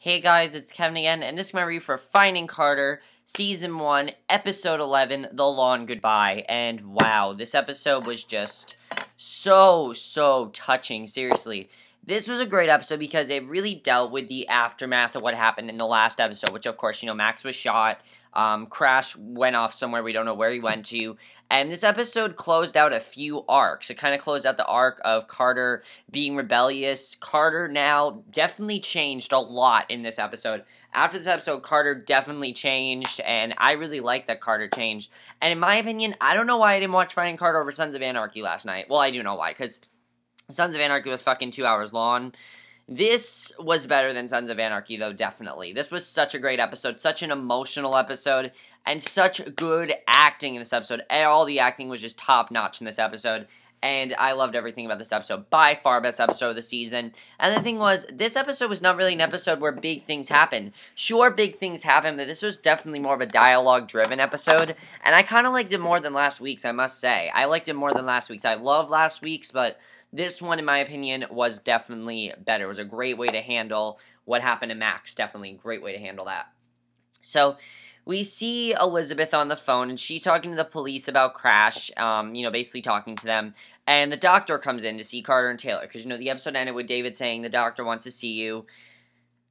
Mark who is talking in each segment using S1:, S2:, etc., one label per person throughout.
S1: Hey guys, it's Kevin again, and this is my review for Finding Carter, Season 1, Episode 11, The Long Goodbye. And wow, this episode was just so touching, seriously. This was a great episode because it really dealt with the aftermath of what happened in the last episode, which of course, Max was shot, Crash went off somewhere, we don't know where he went to, and this episode closed out a few arcs. It kind of closed out the arc of Carter being rebellious. Carter now definitely changed a lot in this episode. After this episode, Carter definitely changed, and I really like that Carter changed. And in my opinion, I don't know why I didn't watch Finding Carter over Sons of Anarchy last night. Well, I do know why, because Sons of Anarchy was fucking 2 hours long. This was better than Sons of Anarchy, though, definitely. This was such a great episode, such an emotional episode, and such good acting in this episode. All the acting was just top-notch in this episode, and I loved everything about this episode. By far, best episode of the season. And the thing was, this episode was not really an episode where big things happen. Sure, big things happen, but this was definitely more of a dialogue-driven episode, and I kind of liked it more than last week's, I must say. I liked it more than last week's. I love last week's, but this one, in my opinion, was definitely better. It was a great way to handle what happened to Max. Definitely a great way to handle that. So, we see Elizabeth on the phone, and she's talking to the police about Crash, basically talking to them. And the doctor comes in to see Carter and Taylor, because, the episode ended with David saying the doctor wants to see you.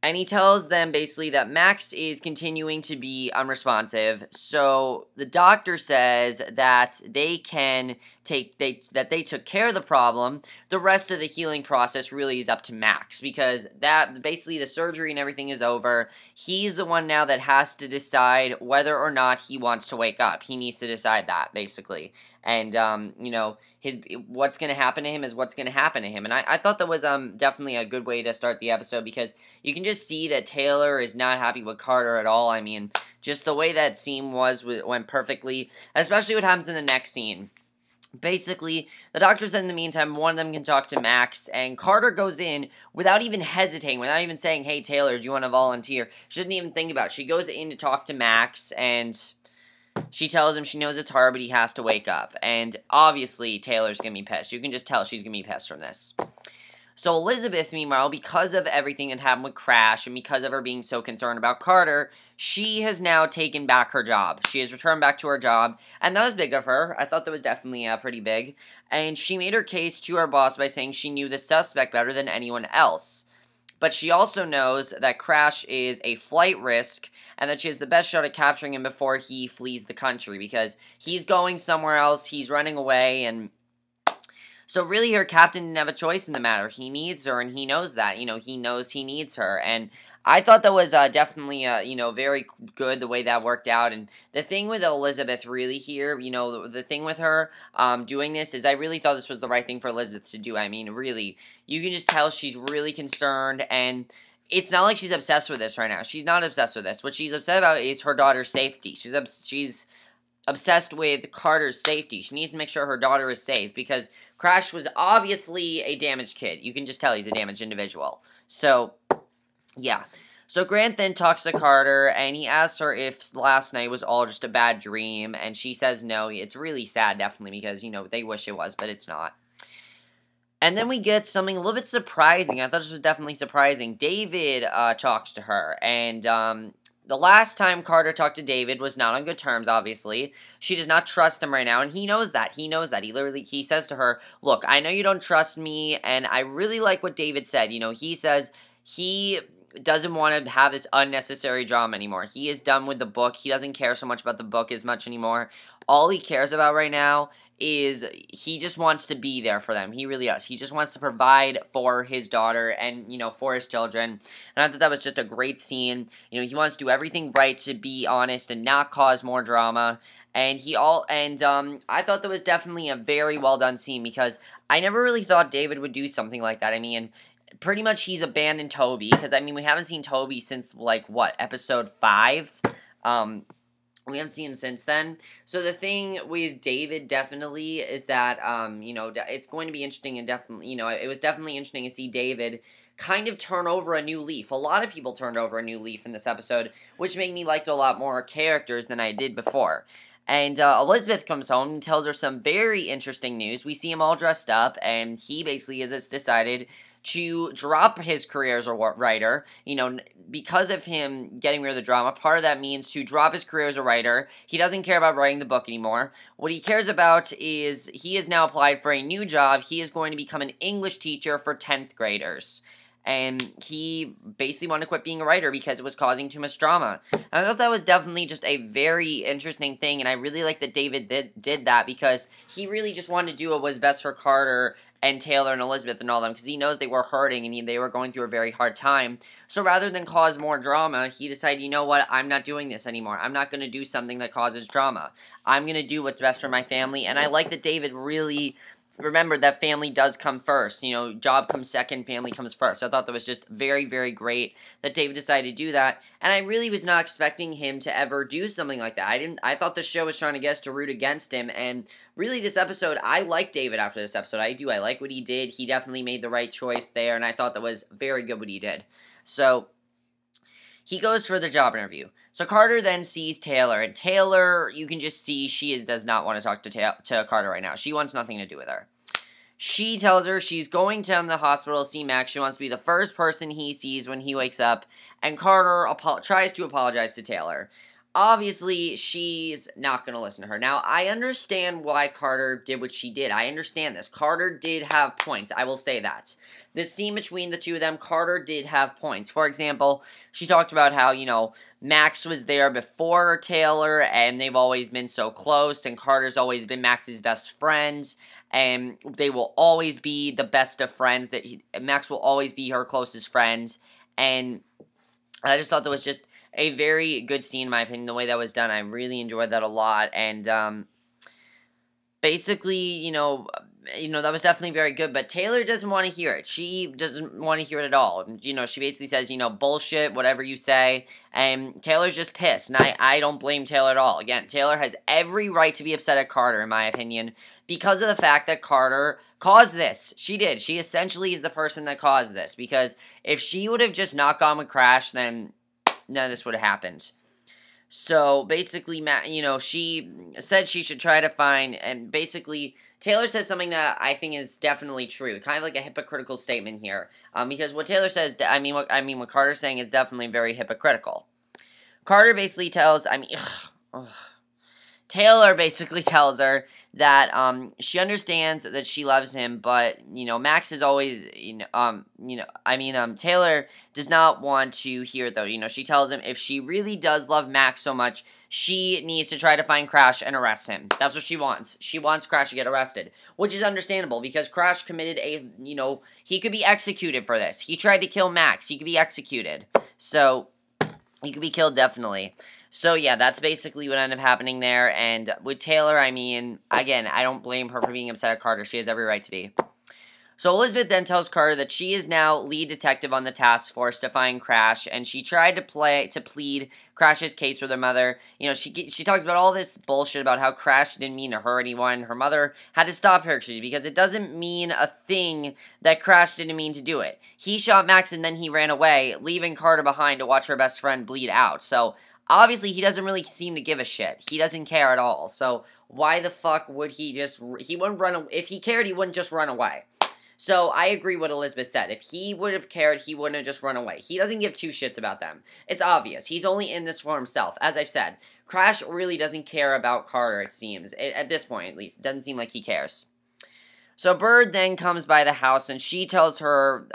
S1: And he tells them, basically, that Max is continuing to be unresponsive. So, the doctor says that they took care of the problem. The rest of the healing process really is up to Max. Because basically, the surgery and everything is over. He's the one now that has to decide whether or not he wants to wake up. He needs to decide that, basically. And, what's going to happen to him is what's going to happen to him. And I thought that was definitely a good way to start the episode, because you can just see that Taylor is not happy with Carter at all. I mean, just the way that scene went perfectly, especially what happens in the next scene. Basically, the doctor said in the meantime, one of them can talk to Max, and Carter goes in without even hesitating, without even saying, hey, Taylor, do you want to volunteer? She doesn't even think about it. She goes in to talk to Max, and she tells him she knows it's hard, but he has to wake up. And obviously, Taylor's going to be pissed. You can just tell she's going to be pissed from this. So Elizabeth, meanwhile, because of everything that happened with Crash, and because of her being so concerned about Carter, she has now taken back her job. She has returned back to her job, and that was big of her. I thought that was definitely pretty big. And she made her case to her boss by saying she knew the suspect better than anyone else. But she also knows that Crash is a flight risk, and that she has the best shot at capturing him before he flees the country, because he's going somewhere else, he's running away, and so really her captain didn't have a choice in the matter. He needs her, and he knows that. He knows he needs her, and I thought that was definitely, very good the way that worked out. And the thing with Elizabeth really here, the thing with her doing this is I really thought this was the right thing for Elizabeth to do. I mean, really, you can just tell she's really concerned, and it's not like she's obsessed with this right now. She's not obsessed with this. What she's upset about is her daughter's safety. She's obsessed with Carter's safety. She needs to make sure her daughter is safe, because Crash was obviously a damaged kid. You can just tell he's a damaged individual. So, yeah. So Grant then talks to Carter, and he asks her if last night was all just a bad dream, and she says no. It's really sad, definitely, because, they wish it was, but it's not. And then we get something a little bit surprising. I thought this was definitely surprising. David talks to her, and the last time Carter talked to David was not on good terms, obviously. She does not trust him right now, and he knows that. He knows that. He says to her, look, I know you don't trust me, and I really like what David said. He says he doesn't want to have this unnecessary drama anymore. He is done with the book. He doesn't care so much about the book as much anymore. All he cares about right now is he just wants to be there for them. He really does. He just wants to provide for his daughter and, for his children. And I thought that was just a great scene. He wants to do everything right, to be honest and not cause more drama. And I thought that was definitely a very well done scene, because I never really thought David would do something like that. I mean, pretty much he's abandoned Toby, because, we haven't seen Toby since, episode 5? We haven't seen him since then. So the thing with David definitely is that, it's going to be interesting, and definitely, it was definitely interesting to see David kind of turn over a new leaf. A lot of people turned over a new leaf in this episode, which made me like a lot more characters than I did before. And Elizabeth comes home and tells her some very interesting news. We see him all dressed up, and he basically has decided to drop his career as a writer. Because of him getting rid of the drama, part of that means to drop his career as a writer. He doesn't care about writing the book anymore. What he cares about is he has now applied for a new job. He is going to become an English teacher for 10th graders. And he basically wanted to quit being a writer because it was causing too much drama. And I thought that was definitely just a very interesting thing, and I really like that David did that because he really just wanted to do what was best for Carter and Taylor and Elizabeth and all them, because he knows they were hurting and they were going through a very hard time. So rather than cause more drama, he decided, you know what, I'm not doing this anymore. I'm not going to do something that causes drama. I'm going to do what's best for my family, and I like that David really remembered that family does come first. Job comes second, family comes first. So I thought that was just very, very great that David decided to do that, and I really was not expecting him to ever do something like that. I thought the show was trying to get us to root against him, and really this episode, I like David after this episode. I do. I like what he did. He definitely made the right choice there, and I thought that was very good what he did. So he goes for the job interview. So Carter then sees Taylor, and Taylor, you can just see does not want to talk to Carter right now. She wants nothing to do with her. She tells her she's going to the hospital to see Max. She wants to be the first person he sees when he wakes up, and Carter tries to apologize to Taylor. Obviously, she's not going to listen to her. Now, I understand why Carter did what she did. I understand this. Carter did have points. I will say that. The scene between the two of them, Carter did have points. For example, she talked about how, Max was there before Taylor, and they've always been so close, and Carter's always been Max's best friend, and they will always be the best of friends. Max will always be her closest friend, and I just thought that was just a very good scene, in my opinion. The way that was done, I really enjoyed that a lot, and basically, that was definitely very good, but Taylor doesn't want to hear it. She doesn't want to hear it at all. She basically says, bullshit, whatever you say, and Taylor's just pissed, and I don't blame Taylor at all. Again, Taylor has every right to be upset at Carter, in my opinion, because of the fact that Carter caused this. She did. She essentially is the person that caused this, because if she would have just not gone with Crash, then none of this would have happened. So, basically, she said she should try to find, and basically, Taylor says something that I think is definitely true, kind of like a hypocritical statement here, because what Taylor says, what Carter's saying is definitely very hypocritical. Carter basically Taylor basically tells her that she understands that she loves him, but Max is always Taylor does not want to hear it though. She tells him if she really does love Max so much, she needs to try to find Crash and arrest him. That's what she wants. She wants Crash to get arrested, which is understandable because Crash committed he could be executed for this. He tried to kill Max. He could be executed. So he could be killed definitely. So, yeah, that's basically what ended up happening there, and with Taylor, again, I don't blame her for being upset at Carter. She has every right to be. So, Elizabeth then tells Carter that she is now lead detective on the task force to find Crash, and she tried to plead Crash's case with her mother. She talks about all this bullshit about how Crash didn't mean to hurt anyone. Her mother had to stop her because it doesn't mean a thing that Crash didn't mean to do it. He shot Max and then he ran away, leaving Carter behind to watch her best friend bleed out. So, obviously, he doesn't really seem to give a shit. He doesn't care at all. So, why the fuck would he wouldn't run, if he cared, he wouldn't just run away. So, I agree with what Elizabeth said. If he would have cared, he wouldn't have just run away. He doesn't give two shits about them. It's obvious. He's only in this for himself. As I've said, Crash really doesn't care about Carter, it seems. At this point, at least. It doesn't seem like he cares. So Bird then comes by the house, and she tells her,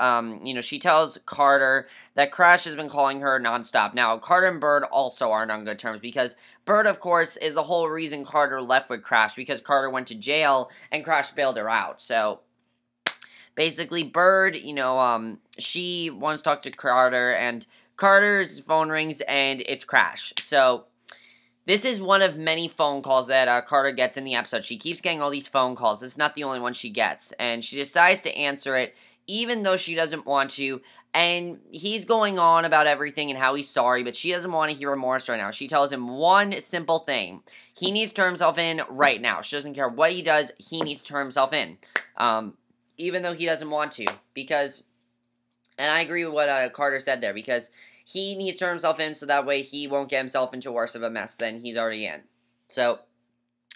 S1: she tells Carter that Crash has been calling her nonstop. Now, Carter and Bird also aren't on good terms, because Bird, of course, is the whole reason Carter left with Crash, because Carter went to jail, and Crash bailed her out. So, basically, Bird, she wants to talk to Carter, and Carter's phone rings, and it's Crash. So, this is one of many phone calls that Carter gets in the episode. She keeps getting all these phone calls. This is not the only one she gets. And she decides to answer it, even though she doesn't want to. And he's going on about everything and how he's sorry, but she doesn't want to hear remorse right now. She tells him one simple thing. He needs to turn himself in right now. She doesn't care what he does. He needs to turn himself in. Even though he doesn't want to. Because, and I agree with what Carter said there, because he needs to turn himself in so that way he won't get himself into worse of a mess than he's already in. So,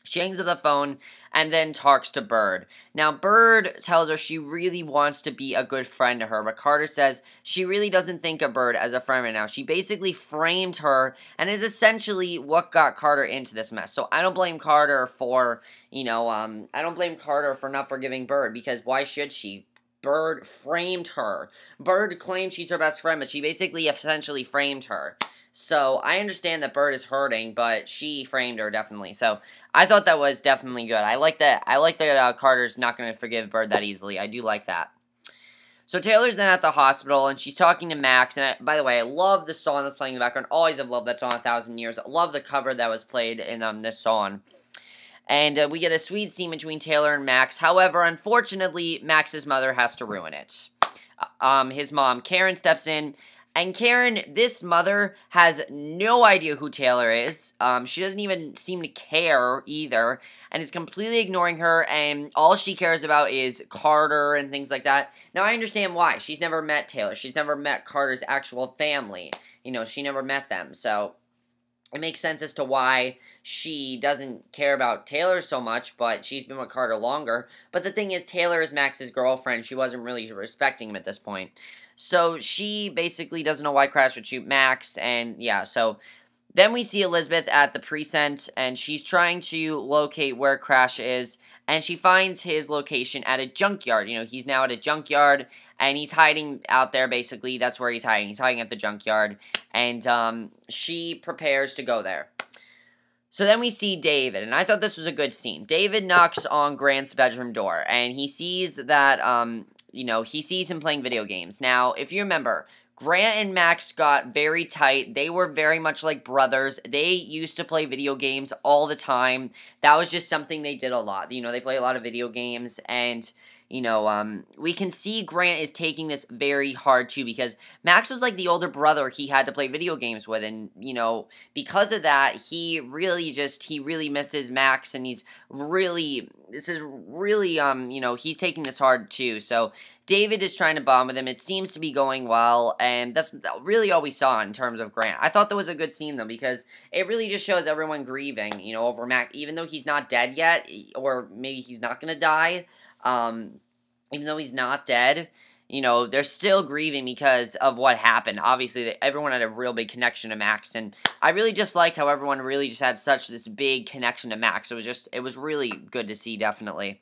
S1: She hangs up the phone and then talks to Bird. Now, Bird tells her she really wants to be a good friend to her, but Carter says she really doesn't think of Bird as a friend right now. She basically framed her and is essentially what got Carter into this mess. So I don't blame Carter for, I don't blame Carter for not forgiving Bird, because why should she? Bird framed her. Bird claims she's her best friend, but she basically essentially framed her. So I understand that Bird is hurting, but she framed her, definitely. So I thought that was definitely good. I like that Carter's not going to forgive Bird that easily. I do like that. So Taylor's then at the hospital, and she's talking to Max. And by the way, I love the song that's playing in the background. Always have loved that song 1,000 years. I love the cover that was played in this song. And we get a sweet scene between Taylor and Max. However, unfortunately, Max's mother has to ruin it. His mom, Karen, steps in. And Karen, this mother, has no idea who Taylor is. She doesn't even seem to care either, and is completely ignoring her, and all she cares about is Carter and things like that. Now, I understand why. She's never met Taylor. She's never met Carter's actual family. She never met them, so it makes sense as to why she doesn't care about Taylor so much, but she's been with Carter longer. But the thing is, Taylor is Max's girlfriend. She wasn't really respecting him at this point. So she basically doesn't know why Crash would shoot Max, and yeah, so then we see Elizabeth at the precinct, and she's trying to locate where Crash is, and she finds his location at a junkyard. He's now at a junkyard, and he's hiding out there, basically. That's where he's hiding. He's hiding at the junkyard, and she prepares to go there. So then we see David, and I thought this was a good scene. David knocks on Grant's bedroom door, and he sees that, he sees him playing video games. Now, if you remember, Grant and Max got very tight. They were very much like brothers. They used to play video games all the time. That was just something they did a lot. They play a lot of video games, and we can see Grant is taking this very hard too, because Max was like the older brother he had to play video games with, and because of that, he really misses Max, and he's taking this hard too. So David is trying to bond with him. It seems to be going well, and that's really all we saw in terms of Grant. I thought that was a good scene, though, because it really just shows everyone grieving, over Max, even though he's not dead yet, or maybe he's not going to die. Even though he's not dead, they're still grieving because of what happened. Obviously, everyone had a real big connection to Max, and I really just like how everyone really just had this big connection to Max. It was really good to see, definitely.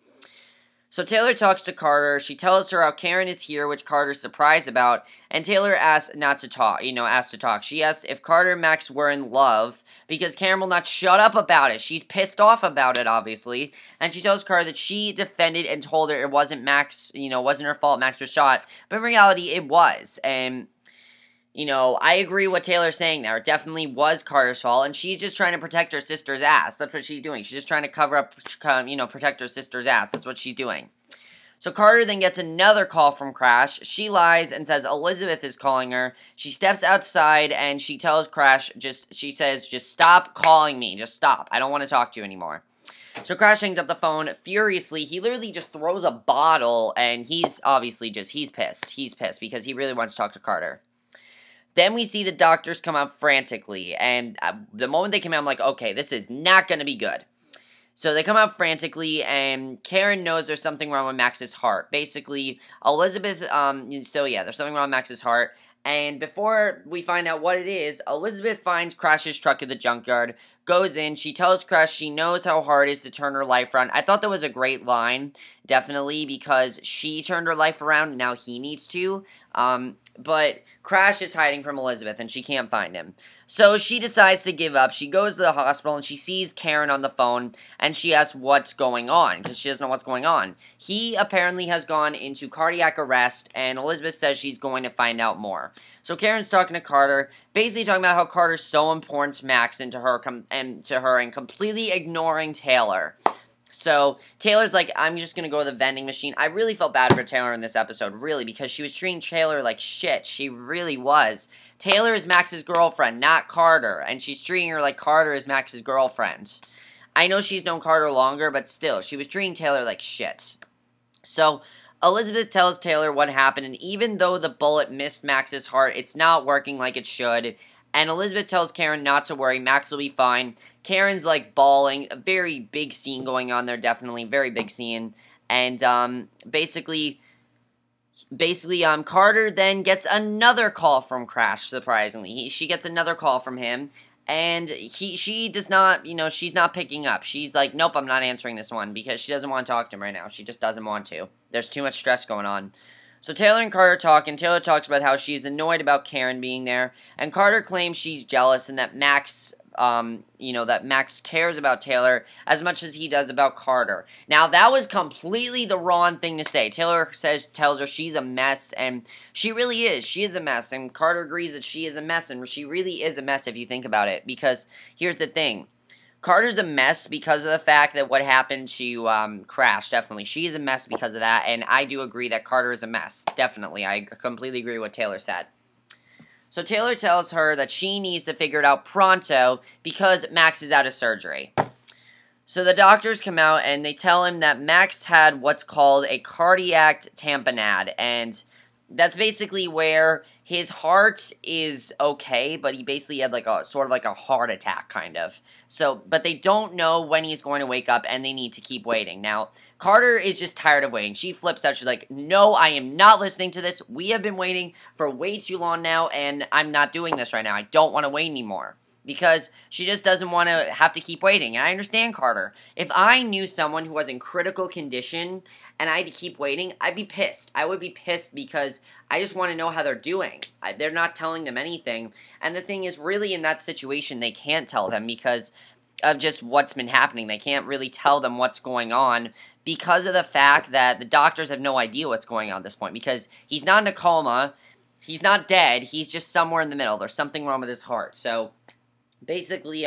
S1: So Taylor talks to Carter. She tells her how Karen is here, which Carter's surprised about, and Taylor asks not to talk, asks to talk. She asks if Carter and Max were in love, because Karen will not shut up about it. She's pissed off about it, obviously, and she tells Carter that she defended and told her it wasn't Max, wasn't her fault Max was shot, but in reality, it was, and I agree with what Taylor's saying there. It definitely was Carter's fault, and she's just trying to protect her sister's ass. That's what she's doing. She's just trying to cover up, protect her sister's ass. That's what she's doing. So Carter then gets another call from Crash. She lies and says Elizabeth is calling her. She steps outside, and she tells Crash, she says, just stop calling me. Just stop. I don't want to talk to you anymore. So Crash hangs up the phone furiously. He literally just throws a bottle, and he's obviously he's pissed. He's pissed because he really wants to talk to Carter. Then we see the doctors come out frantically, and the moment they come out, I'm like, okay, this is not going to be good. So they come out frantically, and Karen knows there's something wrong with Max's heart. Basically, Elizabeth, there's something wrong with Max's heart, and before we find out what it is, Elizabeth finds Crash's truck at the junkyard, goes in, she tells Crash she knows how hard it is to turn her life around. I thought that was a great line, definitely, because she turned her life around, and now he needs to, but Crash is hiding from Elizabeth, and she can't find him. So she decides to give up. She goes to the hospital, and she sees Karen on the phone, and she asks what's going on, because she doesn't know what's going on. He apparently has gone into cardiac arrest, and Elizabeth says she's going to find out more. So Karen's talking to Carter, basically talking about how Carter's so important to Max and to her, and completely ignoring Taylor. So Taylor's like, I'm just going to go to the vending machine. I really felt bad for Taylor in this episode, really, because she was treating Taylor like shit. She really was. Taylor is Max's girlfriend, not Carter, and she's treating her like Carter is Max's girlfriend. I know she's known Carter longer, but still, she was treating Taylor like shit. So Elizabeth tells Taylor what happened, and even though the bullet missed Max's heart, it's not working like it should. And Elizabeth tells Karen not to worry, Max will be fine. Karen's, like, bawling. A very big scene going on there, definitely. Very big scene. And, basically, Carter then gets another call from Crash, surprisingly. She gets another call from him, and she does not, she's not picking up. She's like, nope, I'm not answering this one, because she doesn't want to talk to him right now. She just doesn't want to. There's too much stress going on. So Taylor and Carter talk, and Taylor talks about how she's annoyed about Karen being there, and Carter claims she's jealous and that Max cares about Taylor as much as he does about Carter. Now, that was completely the wrong thing to say. Taylor tells her she's a mess, and she really is. She is a mess, and Carter agrees that she is a mess, and she really is a mess if you think about it, because here's the thing. Carter's a mess because of the fact that what happened to Crash, definitely. She is a mess because of that, and I do agree that Carter is a mess, definitely. I completely agree with what Taylor said. So Taylor tells her that she needs to figure it out pronto because Max is out of surgery. So the doctors come out and they tell him that Max had what's called a cardiac tamponade, and that's basically where his heart is okay, but he basically had like a sort of like a heart attack, kind of. So, but they don't know when he's going to wake up, and they need to keep waiting. Now, Carter is just tired of waiting. She flips out. She's like, no, I am not listening to this. We have been waiting for way too long now, and I'm not doing this right now. I don't want to wait anymore. Because she just doesn't want to have to keep waiting. And I understand Carter. If I knew someone who was in critical condition and I had to keep waiting, I'd be pissed. I would be pissed because I just want to know how they're doing. They're not telling them anything. And the thing is, really in that situation, they can't tell them because of just what's been happening. They can't really tell them what's going on because of the fact that the doctors have no idea what's going on at this point. Because he's not in a coma. He's not dead. He's just somewhere in the middle. There's something wrong with his heart. So basically,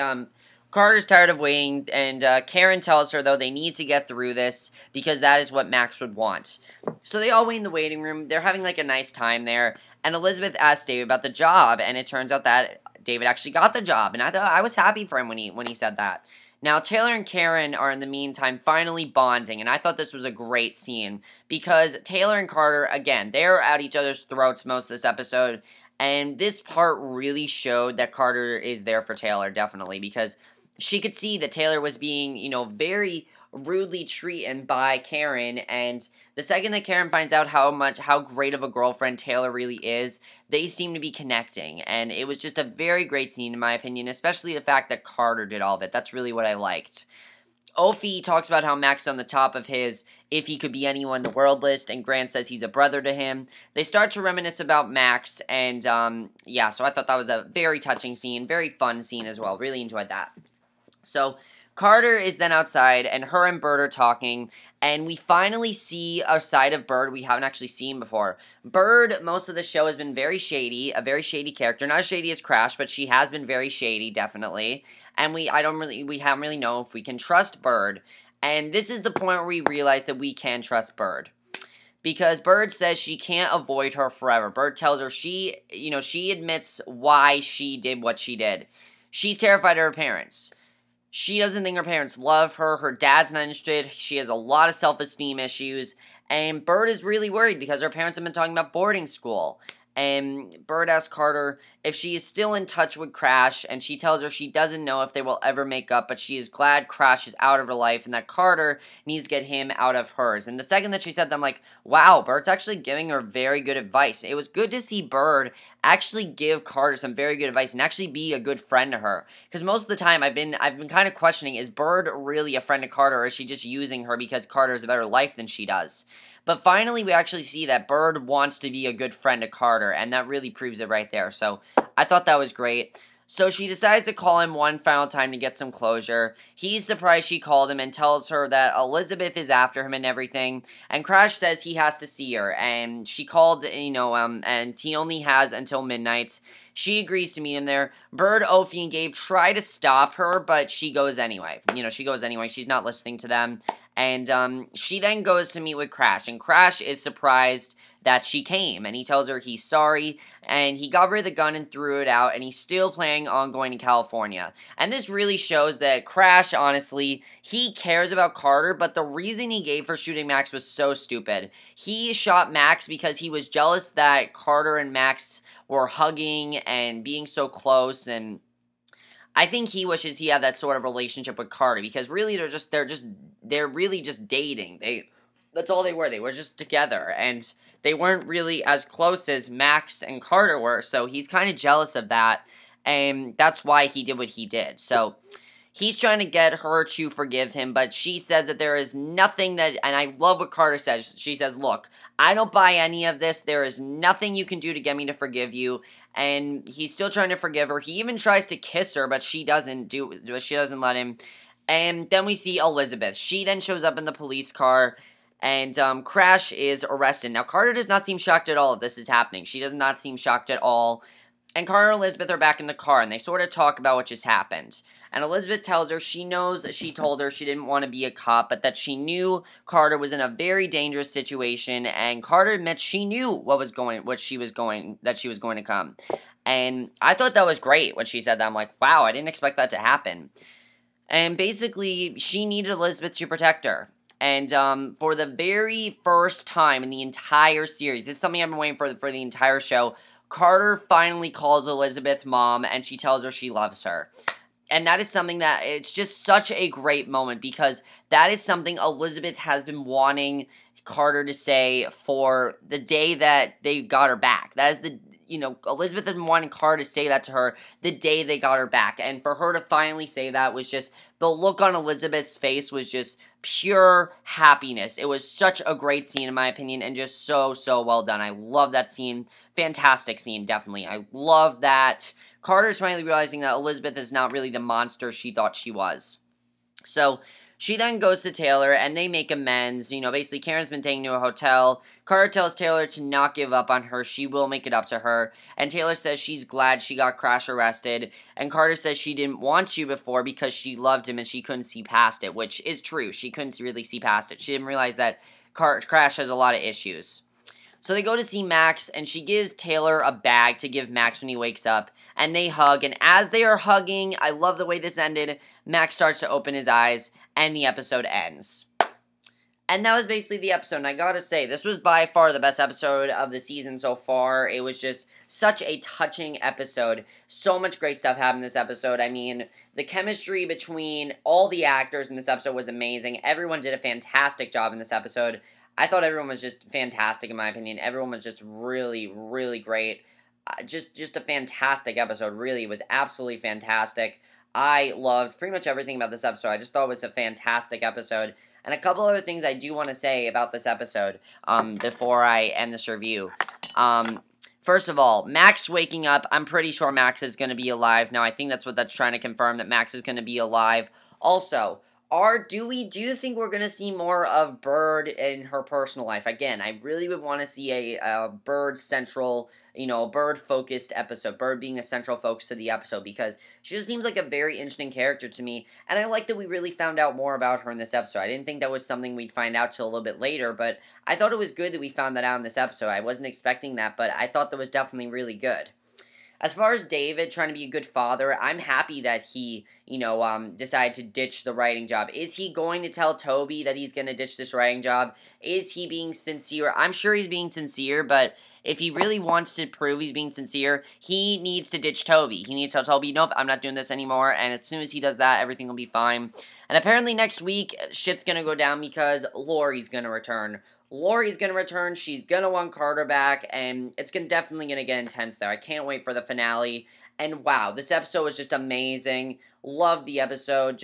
S1: Carter's tired of waiting, and Karen tells her, though, they need to get through this, because that is what Max would want. So they all wait in the waiting room. They're having, like, a nice time there, and Elizabeth asks David about the job, and it turns out that David actually got the job, and I was happy for him when he said that. Now, Taylor and Karen are, in the meantime, finally bonding, and I thought this was a great scene, because Taylor and Carter, again, they're at each other's throats most of this episode, and this part really showed that Carter is there for Taylor, definitely, because she could see that Taylor was being, very rudely treated by Karen, and the second that Karen finds out how great of a girlfriend Taylor really is, they seem to be connecting, and it was just a very great scene, in my opinion, especially the fact that Carter did all of it. That's really what I liked. Ophi talks about how Max is on the top of his if he could be anyone in the world list, and Grant says he's a brother to him. They start to reminisce about Max, and, yeah, so I thought that was a very touching scene, very fun scene as well. Really enjoyed that. So, Carter is then outside, and her and Bird are talking, and we finally see a side of Bird we haven't actually seen before. Bird, most of the show, has been very shady, a very shady character. Not as shady as Crash, but she has been very shady, definitely. And we haven't really know if we can trust Bird. And this is the point where we realize that we can trust Bird. Because Bird says she can't avoid her forever. Bird tells her she admits why she did what she did. She's terrified of her parents. She doesn't think her parents love her. Her dad's not interested. She has a lot of self-esteem issues. And Bird is really worried because her parents have been talking about boarding school. And Bird asks Carter if she is still in touch with Crash, and she tells her she doesn't know if they will ever make up, but she is glad Crash is out of her life and that Carter needs to get him out of hers. And the second that she said that, I'm like, wow, Bird's actually giving her very good advice. It was good to see Bird actually give Carter some very good advice and actually be a good friend to her. Because most of the time I've been kind of questioning, is Bird really a friend to Carter, or is she just using her because Carter has a better life than she does? But finally, we actually see that Bird wants to be a good friend to Carter, and that really proves it right there. So, I thought that was great. So, she decides to call him one final time to get some closure. He's surprised she called him and tells her that Elizabeth is after him and everything. And Crash says he has to see her, and she called, and he only has until midnight. She agrees to meet him there. Bird, Ophi, and Gabe try to stop her, but she goes anyway. She goes anyway. She's not listening to them. And she then goes to meet with Crash, and Crash is surprised that she came, and he tells her he's sorry, and he got rid of the gun and threw it out, and he's still planning on going to California. And this really shows that Crash, honestly, he cares about Carter, but the reason he gave for shooting Max was so stupid. He shot Max because he was jealous that Carter and Max were hugging and being so close, and I think he wishes he had that sort of relationship with Carter, because really they're really just dating. That's all they were. They were just together, and they weren't really as close as Max and Carter were, so he's kind of jealous of that, and that's why he did what he did. So he's trying to get her to forgive him, but she says that there is nothing that, and I love what Carter says. She says, look, I don't buy any of this. There is nothing you can do to get me to forgive you. And he's still trying to forgive her. He even tries to kiss her, but she doesn't let him. And then we see Elizabeth. She then shows up in the police car, and Crash is arrested. Now, Carter does not seem shocked at all that this is happening. She does not seem shocked at all. And Carter and Elizabeth are back in the car, and they sort of talk about what just happened. And Elizabeth tells her she knows she told her she didn't want to be a cop, but that she knew Carter was in a very dangerous situation, and Carter admits she knew that she was going to come. And I thought that was great when she said that. I'm like, wow, I didn't expect that to happen. And basically, she needed Elizabeth to protect her. And for the very first time in the entire series, this is something I've been waiting for the entire show, Carter finally calls Elizabeth mom, and she tells her she loves her. And that is something that, it's just such a great moment, because that is something Elizabeth has been wanting Carter to say for the day that they got her back. That is Elizabeth has been wanting Carter to say that to her the day they got her back. And for her to finally say that was just, the look on Elizabeth's face was just pure happiness. It was such a great scene, in my opinion, and just so, so well done. I love that scene. Fantastic scene, definitely. I love that Carter's finally realizing that Elizabeth is not really the monster she thought she was. So she then goes to Taylor, and they make amends. Basically, Karen's been taken to a hotel. Carter tells Taylor to not give up on her. She will make it up to her. And Taylor says she's glad she got Crash arrested. And Carter says she didn't want to before because she loved him and she couldn't see past it, which is true. She couldn't really see past it. She didn't realize that Crash has a lot of issues. So they go to see Max, and she gives Taylor a bag to give Max when he wakes up, and they hug, and as they are hugging, I love the way this ended, Max starts to open his eyes, and the episode ends. And that was basically the episode, and I gotta say, this was by far the best episode of the season so far. It was just such a touching episode. So much great stuff happened in this episode. I mean, the chemistry between all the actors in this episode was amazing. Everyone did a fantastic job in this episode. I thought everyone was just fantastic, in my opinion. Everyone was just really, really great. Just a fantastic episode, really. It was absolutely fantastic. I loved pretty much everything about this episode. I just thought it was a fantastic episode. And a couple other things I do want to say about this episode before I end this review. First of all, Max waking up. I'm pretty sure Max is going to be alive. Now, I think that's what that's trying to confirm, that Max is going to be alive. Also, do you think we're going to see more of Bird in her personal life? Again, I really would want to see a Bird central, Bird-focused episode. Bird being a central focus of the episode, because she just seems like a very interesting character to me, and I like that we really found out more about her in this episode. I didn't think that was something we'd find out till a little bit later, but I thought it was good that we found that out in this episode. I wasn't expecting that, but I thought that was definitely really good. As far as David trying to be a good father, I'm happy that he, decided to ditch the writing job. Is he going to tell Toby that he's going to ditch this writing job? Is he being sincere? I'm sure he's being sincere, but if he really wants to prove he's being sincere, he needs to ditch Toby. He needs to tell Toby, nope, I'm not doing this anymore, and as soon as he does that, everything will be fine. And apparently next week, shit's going to go down because Lori's going to return. Lori's going to return, she's going to want Carter back, and it's definitely going to get intense there. I can't wait for the finale, and wow, this episode was just amazing. Loved the episode,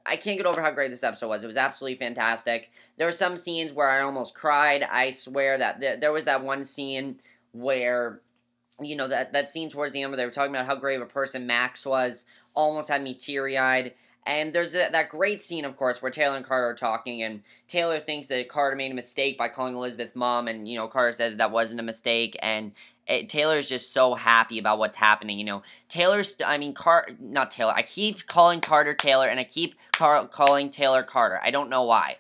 S1: I can't get over how great this episode was. It was absolutely fantastic. There were some scenes where I almost cried. I swear that there was that one scene where, that scene towards the end where they were talking about how great of a person Max was, almost had me teary-eyed. And there's that great scene, of course, where Taylor and Carter are talking, and Taylor thinks that Carter made a mistake by calling Elizabeth mom, and, Carter says that wasn't a mistake, and Taylor's just so happy about what's happening, I keep calling Carter Taylor, and I keep calling Taylor Carter. I don't know why.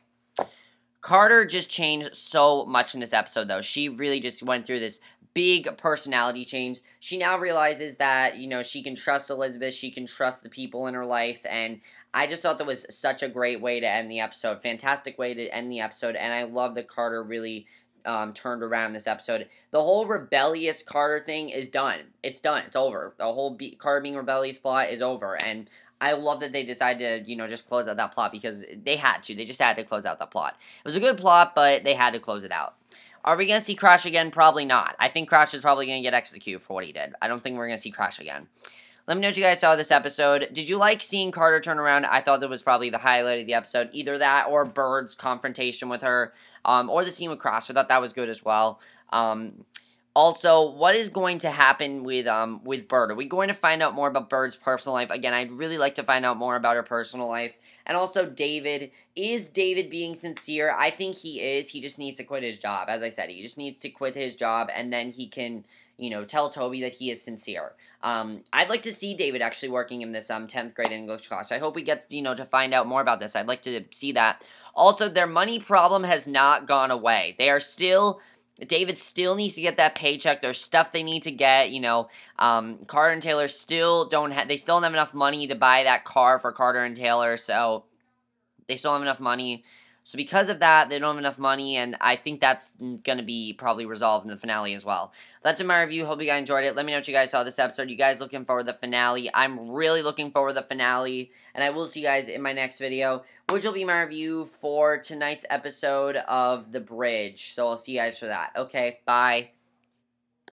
S1: Carter just changed so much in this episode, though. She really just went through this big personality change. She now realizes that, you know, she can trust Elizabeth, she can trust the people in her life, and I just thought that was such a great way to end the episode. Fantastic way to end the episode, and I love that Carter really turned around this episode. The whole rebellious Carter thing is done. It's done. It's over. The whole Carter being rebellious plot is over, and I love that they decided to, you know, just close out that plot because they had to. They just had to close out that plot. It was a good plot, but they had to close it out. Are we going to see Crash again? Probably not. I think Crash is probably going to get executed for what he did. I don't think we're going to see Crash again. Let me know what you guys saw of this episode. Did you like seeing Carter turn around? I thought that was probably the highlight of the episode. Either that or Bird's confrontation with her, or the scene with Crash. I thought that was good as well. Also, what is going to happen with Bird? Are we going to find out more about Bird's personal life? Again, I'd really like to find out more about her personal life. And also, David. Is David being sincere? I think he is. He just needs to quit his job. As I said, he just needs to quit his job, and then he can, you know, tell Toby that he is sincere. I'd like to see David actually working in this 10th grade English class. I hope we get, you know, to find out more about this. I'd like to see that. Also, their money problem has not gone away. They are still... David still needs to get that paycheck. There's stuff they need to get, you know. Carter and Taylor still don't have... They still don't have enough money to buy that car for Carter and Taylor, so... They still don't have enough money. So because of that, they don't have enough money, and I think that's going to be probably resolved in the finale as well. That's in my review. Hope you guys enjoyed it. Let me know what you guys saw this episode. You guys looking forward to the finale? I'm really looking forward to the finale, and I will see you guys in my next video, which will be my review for tonight's episode of The Bridge. So I'll see you guys for that. Okay, bye.